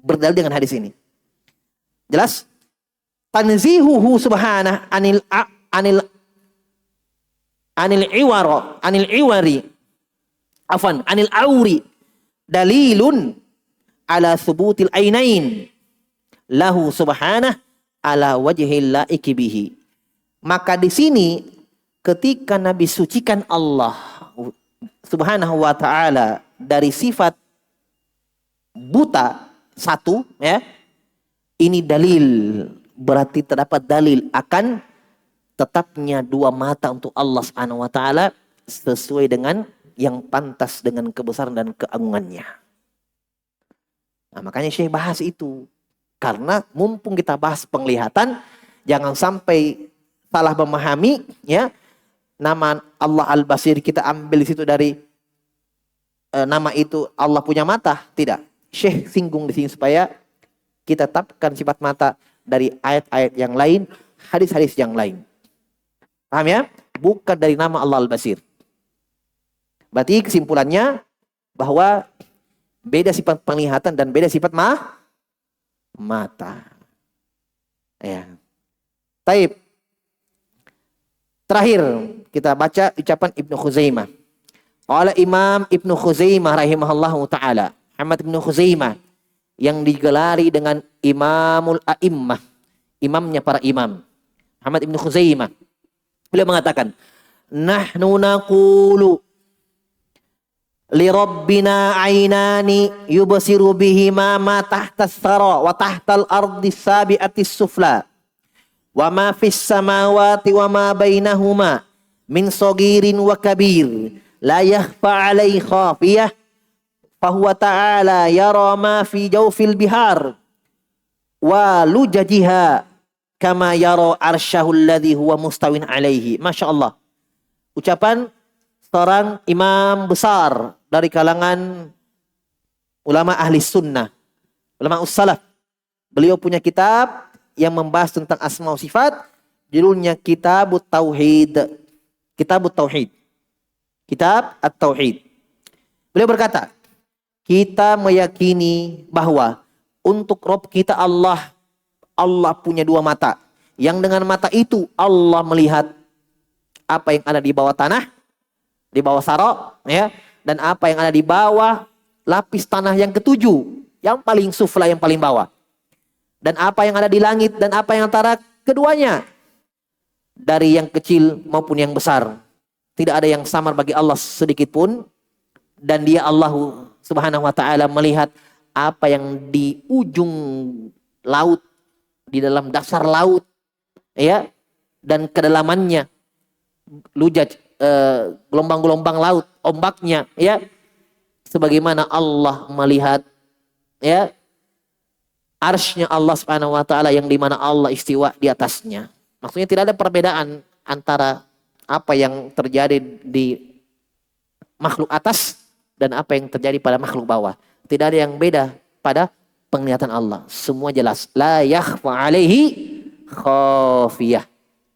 Berdalil dengan hadis ini. Jelas? Tanzihuhu subhanah anil auri dalilun ala thubutil ainain lahu subhanah ala wajhil laiki bihi. Maka di sini ketika Nabi sucikan Allah subhanahu wa ta'ala dari sifat buta satu, ya, ini dalil, berarti terdapat dalil akan tetapnya dua mata untuk Allah Subhanahu wa taala sesuai dengan yang pantas dengan kebesaran dan keagungannya. Nah, makanya Syekh bahas itu. Karena mumpung kita bahas penglihatan, jangan sampai salah memahami, ya. Nama Allah Al-Basir kita ambil di situ dari nama itu Allah punya mata, tidak. Syekh singgung di sini supaya kita tetapkan sifat mata dari ayat-ayat yang lain, hadis-hadis yang lain. Paham ya? Bukan dari nama Allah Al-Basir. Berarti kesimpulannya bahwa beda sifat penglihatan dan beda sifat mata. Ya. Taib. Terakhir kita baca ucapan Ibnu Khuzaimah. Qala Imam Ibnu Khuzaimah rahimahullahu taala. Ahmad Ibnu Khuzaimah yang digelari dengan Imamul A'immah, imamnya para imam. Ahmad Ibnu Khuzaimah. Beliau mengatakan, nahnu naqulu li rabbina aynani yubsiru bihima ma tahta as-sara wa tahta al-ardi sabi'ati sufla wa ma fis samawati wa ma bainahuma min sagirin wa kabir la yakhfa 'alaihi khafiyah fa huwa ta'ala yara ma fi jawfil bihar wa lujajiha kama yara arsyahul ladzi huwa mustawin alaihi. Masya Allah. Ucapan seorang imam besar dari kalangan ulama ahli sunnah, ulama ussalaf. Beliau punya kitab yang membahas tentang asma wa sifat, judulnya Kitabut Tauhid. Kitabut Tauhid. Kitab At-Tauhid. Beliau berkata, kita meyakini bahwa untuk Rabb kita Allah punya dua mata. Yang dengan mata itu Allah melihat apa yang ada di bawah tanah, di bawah sara, ya, dan apa yang ada di bawah lapis tanah yang ketujuh, yang paling sufla, yang paling bawah. Dan apa yang ada di langit dan apa yang antara keduanya, dari yang kecil maupun yang besar. Tidak ada yang samar bagi Allah sedikit pun, dan Dia Allah Subhanahu wa taala melihat apa yang di ujung laut, di dalam dasar laut, ya, dan kedalamannya, lujaj, gelombang-gelombang laut, ombaknya, ya, sebagaimana Allah melihat, ya, arsy-Nya Allah Subhanahu wa taala yang dimana Allah istiwa di atasnya. Maksudnya tidak ada perbedaan antara apa yang terjadi di makhluk atas dan apa yang terjadi pada makhluk bawah. Tidak ada yang beda pada penglihatan Allah. Semua jelas. La yakhfa alaihi khafiyah.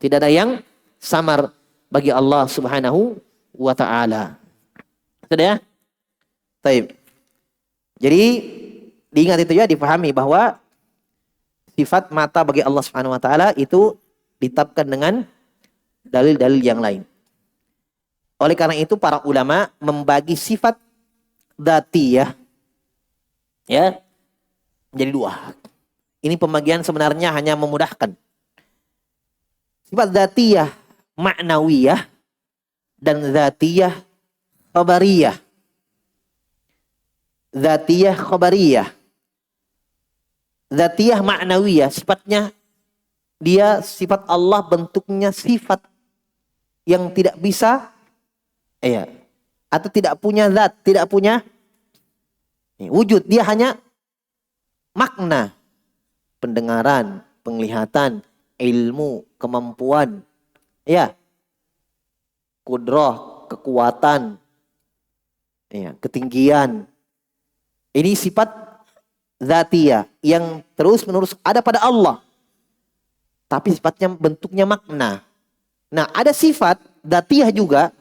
Tidak ada yang samar bagi Allah Subhanahu wa taala. Sudah ya? Baik. Jadi diingat itu ya, dipahami bahwa sifat mata bagi Allah Subhanahu wa taala itu ditetapkan dengan dalil-dalil yang lain. Oleh karena itu para ulama membagi sifat dzatiyah ya menjadi dua. Ini pembagian sebenarnya hanya memudahkan. Sifat dzatiyah ma'nawiyah dan dzatiyah khabariyah. Dzatiyah khabariyah. Dzatiyah ma'nawiyah, sifatnya dia sifat Allah, bentuknya sifat yang tidak bisa atau tidak punya zat, tidak punya wujud. Dia hanya makna, pendengaran, penglihatan, ilmu, kemampuan, kudrah, kekuatan, ketinggian. Ini sifat dzatiyah yang terus-menerus ada pada Allah. Tapi sifatnya bentuknya makna. Nah, ada sifat dzatiyah juga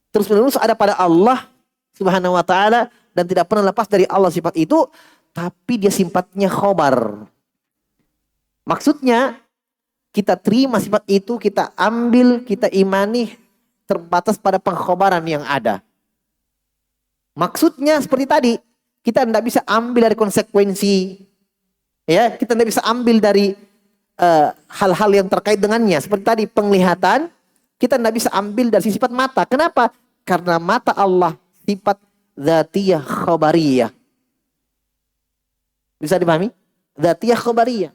terus-menerus ada pada Allah Subhanahu wa taala dan tidak pernah lepas dari Allah sifat itu, tapi dia sifatnya khobar. Maksudnya kita terima sifat itu, kita ambil, kita imani terbatas pada pengkhobaran yang ada. Maksudnya seperti tadi, kita tidak bisa ambil dari konsekuensi, kita tidak bisa ambil dari hal-hal yang terkait dengannya. Seperti tadi penglihatan, kita tidak bisa ambil dari sifat mata. Kenapa? Karena mata Allah sifat dzatiyah khabariyah. Bisa dipahami? Dzatiyah khabariyah.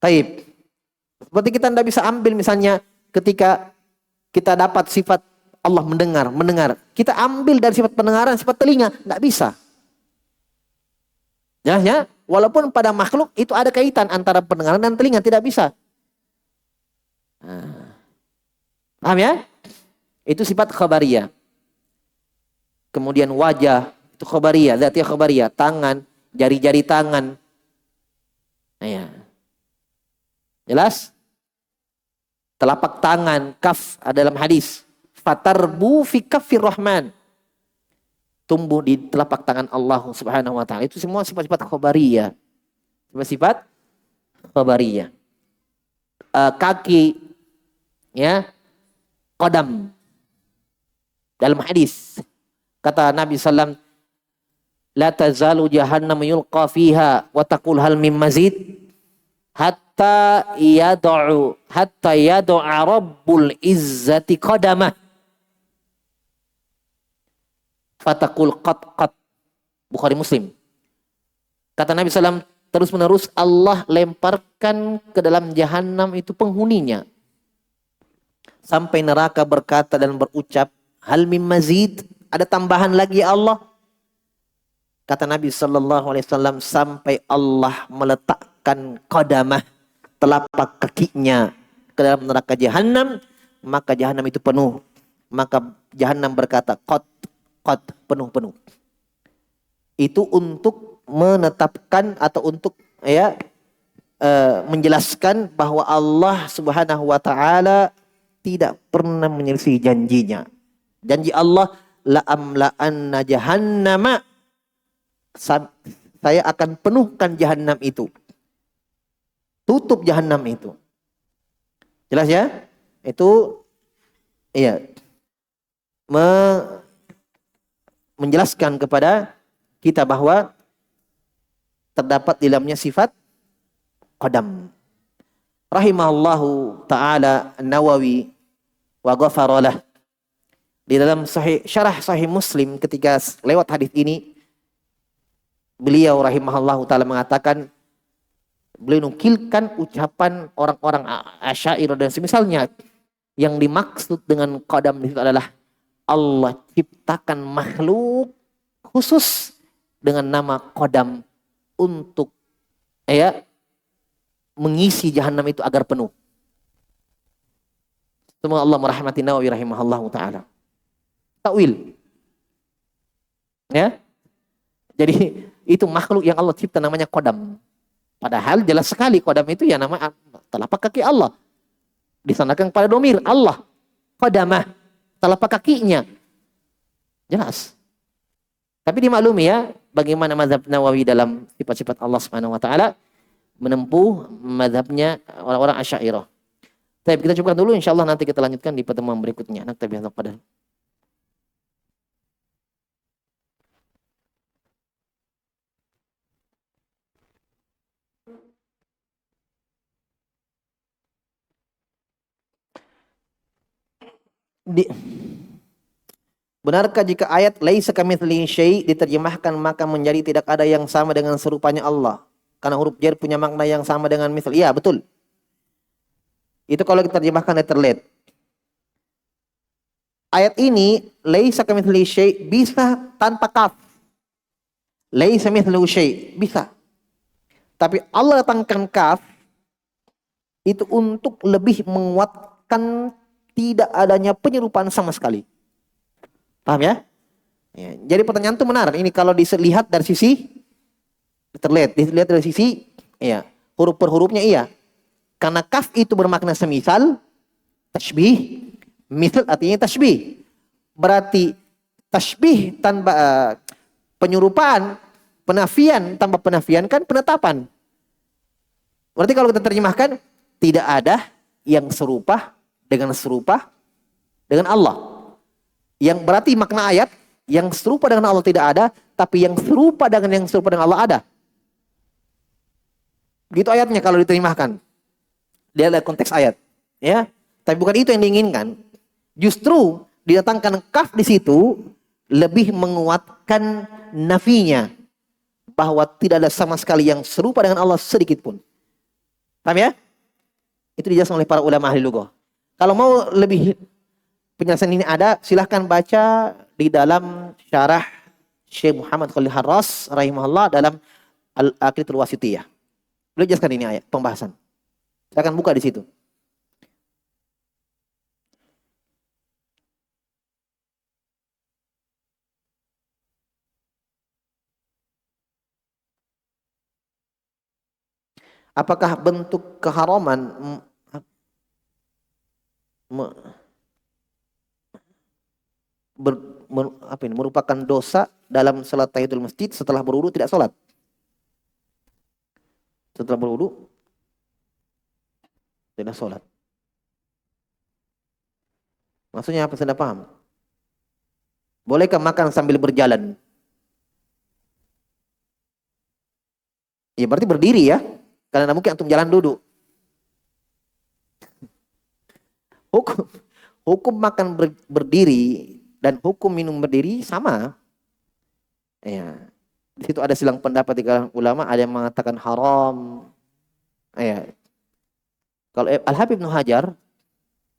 Taib. Seperti kita tidak bisa ambil misalnya ketika kita dapat sifat Allah mendengar. Kita ambil dari sifat pendengaran, sifat telinga. Tidak bisa. Ya, walaupun pada makhluk itu ada kaitan antara pendengaran dan telinga, tidak bisa. Paham ya? Itu sifat khabariyah. Kemudian wajah, itu khabariyah, dzatiyah khabariyah. Tangan, jari-jari tangan. Jelas? Telapak tangan, kaf dalam hadis. Fatarbu fi kaffir rahman. Tumbuh di telapak tangan Allah Subhanahu wa taala. Itu semua sifat-sifat khabariyah. Sifat-sifat khabariyah. Kaki, qadam. Dalam hadis kata Nabi sallam, la tazalu jahannam yulqa fiha wa taqul hal mim mazid hatta yad'a rabbul izzati qadamah fataqul qat. Bukhari Muslim. Kata Nabi sallam, terus menerus Allah lemparkan ke dalam jahanam itu penghuninya. Sampai neraka berkata dan berucap, hal mim mazid, ada tambahan lagi ya Allah? Kata Nabi SAW, sampai Allah meletakkan qadamah, telapak kakinya ke dalam neraka jahanam, maka jahanam itu penuh. Maka jahanam berkata, qat, penuh. Itu untuk menetapkan atau untuk menjelaskan bahwa Allah Subhanahu wa taala tidak pernah menyelisih janjinya. Janji Allah, la'amla'anna jahannama, saya akan penuhkan jahanam itu. Tutup jahanam itu. Jelas ya? Itu menjelaskan kepada kita bahwa terdapat di dalamnya sifat qadam. Rahimahullahu ta'ala An-Nawawi wa ghafaralah. Di dalam syarah Sahih Muslim ketika lewat hadis ini, beliau rahimahullahu ta'ala mengatakan, beliau nukilkan ucapan orang-orang Asy'ariyah dan semisalnya. Yang dimaksud dengan qadam itu adalah Allah ciptakan makhluk khusus dengan nama qadam untuk mengisi jahanam itu agar penuh. Semoga Allah merahmati Nawawi rahimahullahu taala. Takwil. Ya. Jadi itu makhluk yang Allah cipta namanya qadam. Padahal jelas sekali qadam itu ya nama telapak kaki Allah. Disandarkan kepada domir Allah. Qadamah. Telapak kakinya. Jelas. Tapi dimaklumi ya bagaimana mazhab Nawawi dalam sifat-sifat Allah Subhanahu wa taala menempuh mazhabnya orang-orang Asy'ariyah. Tapi kita coba dulu, insyaallah nanti kita lanjutkan di pertemuan berikutnya. Naktabi hadza. Benarkah jika ayat laisa kamitslihi syai' diterjemahkan maka menjadi tidak ada yang sama dengan serupanya Allah? Karena huruf jar punya makna yang sama dengan misal. Iya, betul. Itu kalau kita terjemahkan letterlet. Ayat ini laisa kamitslihi syai' bisa tanpa kaf. Laisa mithluhu syai' bisa. Tapi Allah datangkan kaf itu untuk lebih menguatkan tidak adanya penyerupaan sama sekali. Paham ya? Ya, jadi pertanyaan itu benar. Ini kalau dilihat dari sisi dilihat dari sisi huruf per hurufnya iya. Karena kaf itu bermakna semisal, tasbih, misal artinya tasbih. Berarti tasbih tanpa penyerupaan, penafian tanpa penafian kan penetapan. Berarti kalau kita terjemahkan tidak ada yang serupa dengan Allah. Yang berarti makna ayat yang serupa dengan Allah tidak ada, tapi yang serupa dengan Allah ada. Begitu ayatnya kalau diterjemahkan. Dia adalah konteks ayat, ya. Tapi bukan itu yang diinginkan. Justru didatangkan kaf di situ lebih menguatkan nafinya bahwa tidak ada sama sekali yang serupa dengan Allah sedikit pun. Paham ya? Itu dijelaskan oleh para ulama ahli lughah. Kalau mau lebih penjelasan ini ada, silahkan baca di dalam syarah Syekh Muhammad Khalil Harras rahimahullah dalam Al-Aqidatul Wasithiyah. Beliau jelaskan ini ayat pembahasan. Silahkan buka di situ. Apakah bentuk keharaman merupakan dosa dalam salat tahiyatul masjid setelah berwudu tidak salat? Setelah berwudu tidak salat. Maksudnya apa? Saya tidak paham. Bolehkah makan sambil berjalan? Ya berarti berdiri ya. Karena mungkin antum jalan duduk. Hukum makan berdiri dan hukum minum berdiri sama. Ya. Di situ ada silang pendapat di kalangan ulama, ada yang mengatakan haram. Ya. Kalau Al-Habib Ibnu Hajar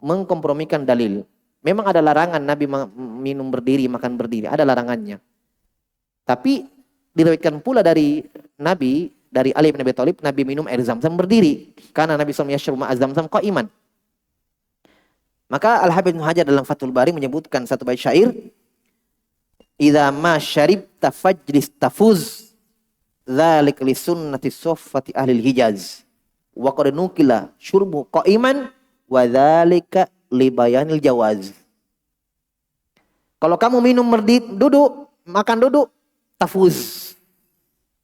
mengkompromikan dalil. Memang ada larangan Nabi minum berdiri, makan berdiri, ada larangannya. Tapi diriwayatkan pula dari Nabi, dari Ali bin Abi Thalib, Nabi minum air Zam-Zam berdiri. Karena Nabi SAW yashrabu ma'a Zam-Zam qa'iman. Maka Al-Habib Ibnu Hajar dalam Fathul Bari menyebutkan satu bait syair, "Idza ma syaribta fajlis tafuz, dzalik li sunnati suffati ahli Hijaz. Wa qad nukila syurbu qa'iman wa dzalika li bayanil jawaz." Kalau kamu minum duduk, makan duduk, tafuz.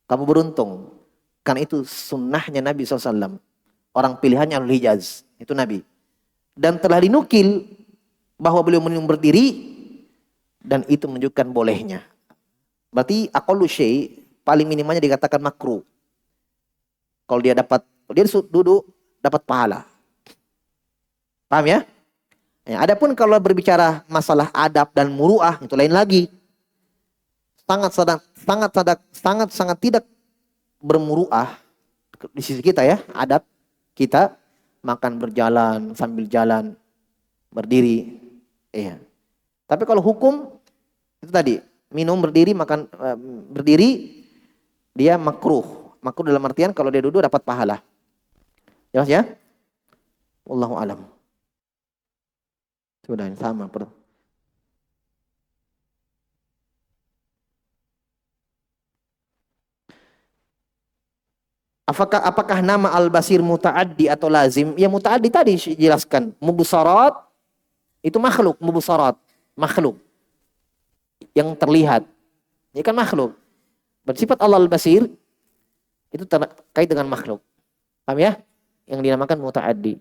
Kamu beruntung. Karena itu sunnahnya Nabi SAW. Orang pilihannya ahli Hijaz. Itu Nabi. Dan telah dinukil bahwa beliau minum berdiri dan itu menunjukkan bolehnya. Berarti aqallu syai' paling minimalnya dikatakan makruh. Kalau dia duduk dapat pahala. Paham ya? Ya, adapun kalau berbicara masalah adab dan muruah itu lain lagi. Sangat tidak bermuruah di sisi kita ya, adat kita makan berjalan, sambil jalan, berdiri. Iya. Tapi kalau hukum itu tadi, minum berdiri, makan berdiri, dia makruh. Makruh dalam artian kalau dia duduk dapat pahala. Jelas ya? Wallahu alam. Sudah sama. Apakah nama Al-Basir muta'addi atau lazim? Ya muta'addi tadi jelaskan. Mubsarat itu makhluk, mubsarat, makhluk yang terlihat. Ini kan makhluk. Bersifat Allah Al-Basir itu terkait dengan makhluk. Paham ya? Yang dinamakan muta'addi.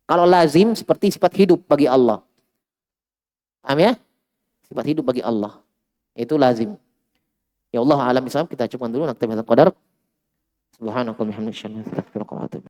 Kalau lazim seperti sifat hidup bagi Allah. Paham ya? Sifat hidup bagi Allah. Itu lazim. Ya Allah alam bisawab, kita cukupkan dulu naktabi hadzal qadar. Subhanakallahumma wa bihamdika asyhadu an la ilaha illa anta astaghfiruka wa atubu